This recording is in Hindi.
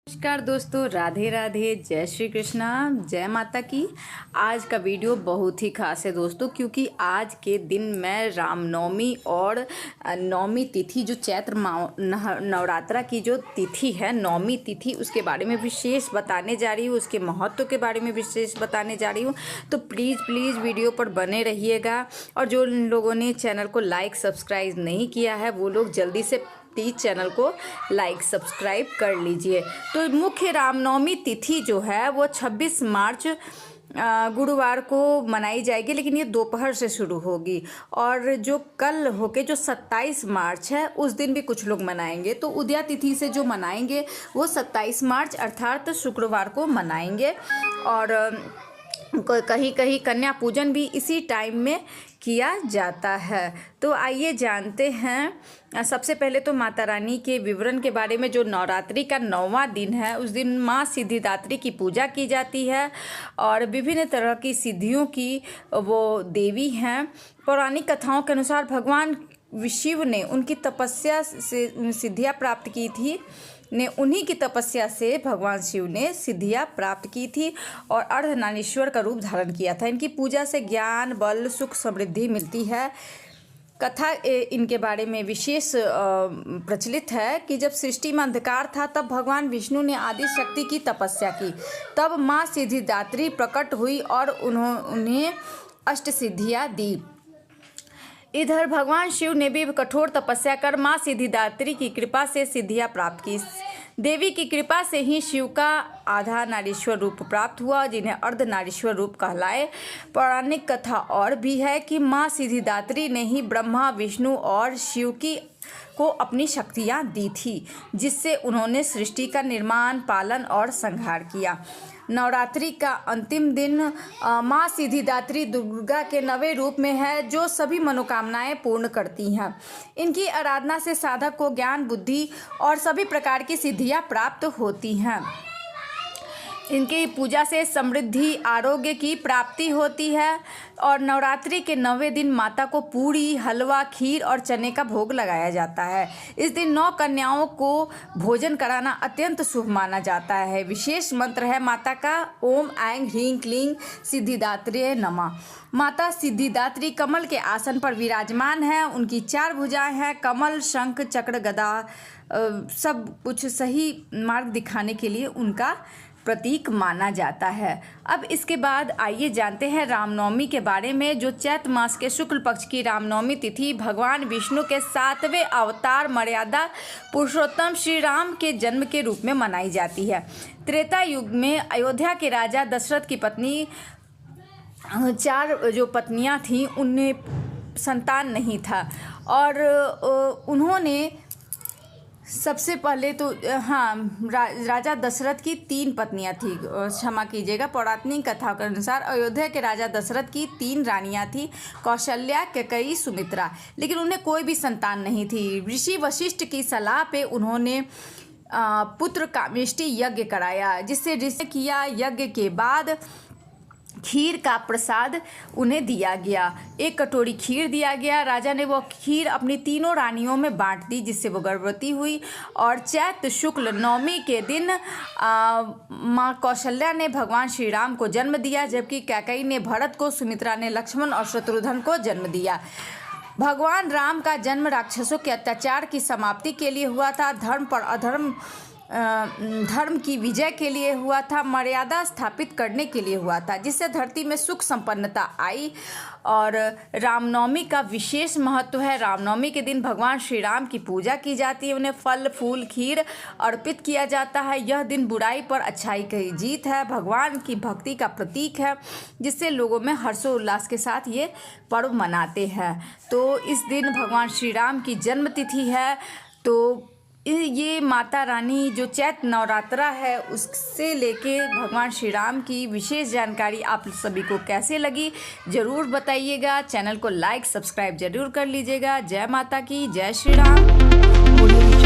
नमस्कार दोस्तों, राधे राधे, जय श्री कृष्णा, जय माता की। आज का वीडियो बहुत ही खास है दोस्तों, क्योंकि आज के दिन मैं रामनवमी और नवमी तिथि जो चैत्र नवरात्रा की जो तिथि है, नवमी तिथि, उसके बारे में विशेष बताने जा रही हूँ, उसके महत्व के बारे में विशेष बताने जा रही हूँ। तो प्लीज़ वीडियो पर बने रहिएगा। और जो लोगों ने चैनल को लाइक सब्सक्राइब नहीं किया है वो लोग जल्दी से प्लीज़ चैनल को लाइक सब्सक्राइब कर लीजिए। तो मुख्य रामनवमी तिथि जो है वो 26 मार्च गुरुवार को मनाई जाएगी, लेकिन ये दोपहर से शुरू होगी। और जो कल होके जो 27 मार्च है उस दिन भी कुछ लोग मनाएंगे। तो उदया तिथि से जो मनाएंगे वो 27 मार्च अर्थात शुक्रवार को मनाएंगे। और कहीं कहीं कन्या पूजन भी इसी टाइम में किया जाता है। तो आइए जानते हैं। सबसे पहले तो माता रानी के विवरण के बारे में। जो नवरात्रि का 9वां दिन है उस दिन माँ सिद्धिदात्री की पूजा की जाती है और विभिन्न तरह की सिद्धियों की वो देवी हैं। पौराणिक कथाओं के अनुसार भगवान शिव ने उनकी तपस्या से सिद्धियाँ प्राप्त की थी उन्हीं की तपस्या से भगवान शिव ने सिद्धियाँ प्राप्त की थी और अर्धनारीश्वर का रूप धारण किया था। इनकी पूजा से ज्ञान, बल, सुख, समृद्धि मिलती है। कथा इनके बारे में विशेष प्रचलित है कि जब सृष्टि में अंधकार था तब भगवान विष्णु ने आदि शक्ति की तपस्या की। तब माँ सिद्धिदात्री प्रकट हुई और उन्हें अष्ट सिद्धियाँ दी। इधर भगवान शिव ने भी कठोर तपस्या कर माँ सिद्धिदात्री की कृपा से सिद्धियाँ प्राप्त की। देवी की कृपा से ही शिव का आधा नारीश्वर रूप प्राप्त हुआ, जिन्हें अर्धनारीश्वर रूप कहलाए। पौराणिक कथा और भी है कि माँ सिद्धिदात्री ने ही ब्रह्मा, विष्णु और शिव को अपनी शक्तियाँ दी थी, जिससे उन्होंने सृष्टि का निर्माण, पालन और संहार किया। नवरात्रि का अंतिम दिन माँ सिद्धिदात्री दुर्गा के 9वें रूप में है, जो सभी मनोकामनाएं पूर्ण करती हैं। इनकी आराधना से साधक को ज्ञान, बुद्धि और सभी प्रकार की सिद्धियां प्राप्त होती हैं। इनकी पूजा से समृद्धि, आरोग्य की प्राप्ति होती है। और नवरात्रि के 9वें दिन माता को पूड़ी, हलवा, खीर और चने का भोग लगाया जाता है। इस दिन 9 कन्याओं को भोजन कराना अत्यंत शुभ माना जाता है। विशेष मंत्र है माता का ओम ऐं ह्रीं क्लीं सिद्धिदात्रे नमः। माता सिद्धिदात्री कमल के आसन पर विराजमान है। उनकी 4 भुजाएं हैं। कमल, शंख, चक्र, गदा सब कुछ सही मार्ग दिखाने के लिए उनका प्रतीक माना जाता है। अब इसके बाद आइए जानते हैं रामनवमी के बारे में। जो चैत्र मास के शुक्ल पक्ष की रामनवमी तिथि भगवान विष्णु के 7वें अवतार मर्यादा पुरुषोत्तम श्री राम के जन्म के रूप में मनाई जाती है। त्रेता युग में अयोध्या के राजा दशरथ की पत्नी 4 जो पत्नियां थीं उनमें संतान नहीं था और उन्होंने सबसे पहले तो राजा दशरथ की 3 पत्नियां थी। क्षमा कीजिएगा, पौराणिक कथा के अनुसार अयोध्या के राजा दशरथ की 3 रानियां थी, कौशल्या, कैकेयी, सुमित्रा। लेकिन उन्हें कोई भी संतान नहीं थी। ऋषि वशिष्ठ की सलाह पे उन्होंने पुत्र कामेष्टि यज्ञ कराया, जिससे ऋषि किया। यज्ञ के बाद खीर का प्रसाद उन्हें दिया गया। 1 कटोरी खीर दिया गया। राजा ने वो खीर अपनी 3 रानियों में बांट दी, जिससे वो गर्भवती हुई। और चैत्र शुक्ल नवमी के दिन माँ कौशल्या ने भगवान श्री राम को जन्म दिया, जबकि कैकेयी ने भरत को, सुमित्रा ने लक्ष्मण और शत्रुघ्न को जन्म दिया। भगवान राम का जन्म राक्षसों के अत्याचार की समाप्ति के लिए हुआ था। धर्म पर अधर्म, धर्म की विजय के लिए हुआ था। मर्यादा स्थापित करने के लिए हुआ था, जिससे धरती में सुख संपन्नता आई। और रामनवमी का विशेष महत्व है। रामनवमी के दिन भगवान श्री राम की पूजा की जाती है। उन्हें फल, फूल, खीर अर्पित किया जाता है। यह दिन बुराई पर अच्छाई की जीत है, भगवान की भक्ति का प्रतीक है, जिससे लोगों में हर्षोल्लास के साथ ये पर्व मनाते हैं। तो इस दिन भगवान श्री राम की जन्म तिथि है। तो ये माता रानी जो चैत्र नवरात्रा है उससे लेके भगवान श्री राम की विशेष जानकारी आप सभी को कैसे लगी ज़रूर बताइएगा। चैनल को लाइक सब्सक्राइब जरूर कर लीजिएगा। जय माता की, जय श्री राम।